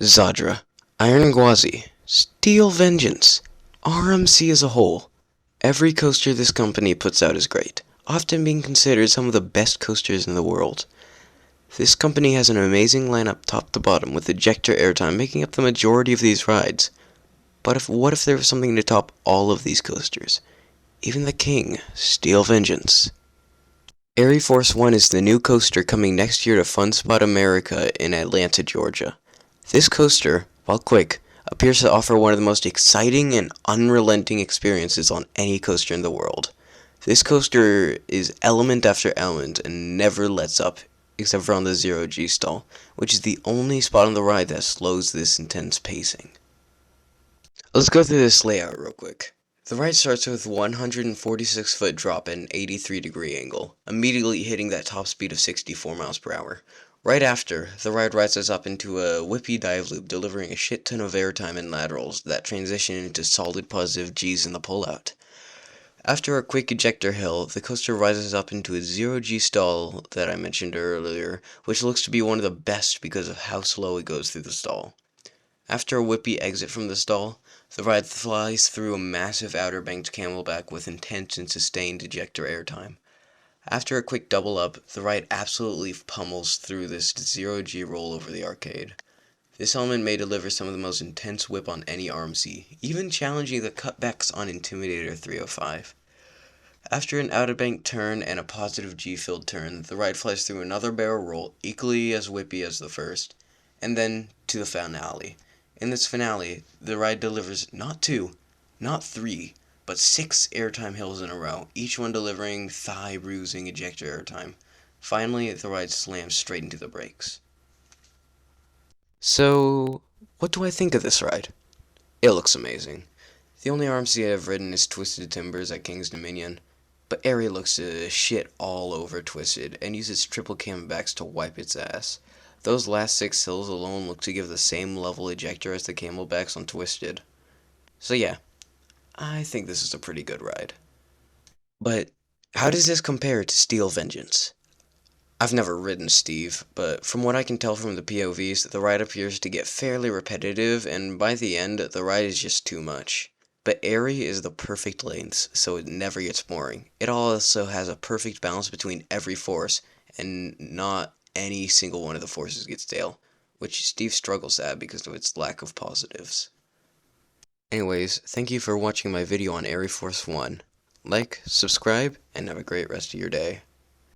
Zadra, Iron Gwazi, Steel Vengeance, RMC as a whole. Every coaster this company puts out is great, often being considered some of the best coasters in the world. This company has an amazing lineup top to bottom, with ejector airtime making up the majority of these rides. But what if there was something to top all of these coasters? Even the king, Steel Vengeance. Arie Force One is the new coaster coming next year to Fun Spot America in Atlanta, Georgia. This coaster, while quick, appears to offer one of the most exciting and unrelenting experiences on any coaster in the world. This coaster is element after element and never lets up, except for on the 0G stall, which is the only spot on the ride that slows this intense pacing. Let's go through this layout real quick. The ride starts with 146-foot drop at an 83-degree angle, immediately hitting that top speed of 64 miles per hour. Right after, the ride rises up into a whippy dive loop, delivering a shit ton of airtime and laterals that transition into solid positive Gs in the pullout. After a quick ejector hill, the coaster rises up into a 0G stall that I mentioned earlier, which looks to be one of the best because of how slow it goes through the stall. After a whippy exit from the stall, the ride flies through a massive outer banked camelback with intense and sustained ejector airtime. After a quick double up, the ride absolutely pummels through this 0G roll over the arcade. This element may deliver some of the most intense whip on any RMC, even challenging the cutbacks on Intimidator 305. After an outer bank turn and a positive G-filled turn, the ride flies through another barrel roll, equally as whippy as the first, and then to the finale. In this finale, the ride delivers not 2, not 3, but 6 airtime hills in a row, each one delivering thigh-bruising ejector airtime. Finally, the ride slams straight into the brakes. So, what do I think of this ride? It looks amazing. The only RMC I've ridden is Twisted Timbers at King's Dominion, but Arie looks shit all over Twisted and uses triple camelbacks to wipe its ass. Those last 6 hills alone look to give the same level ejector as the camelbacks on Twisted. So yeah, I think this is a pretty good ride. But how does this compare to Steel Vengeance? I've never ridden Steve, but from what I can tell from the POVs, the ride appears to get fairly repetitive, and by the end, the ride is just too much. But Arie is the perfect length, so it never gets boring. It also has a perfect balance between every force, and not any single one of the forces gets stale, which Steve struggles at because of its lack of positives. Anyways, thank you for watching my video on Arie Force One. Like, subscribe, and have a great rest of your day.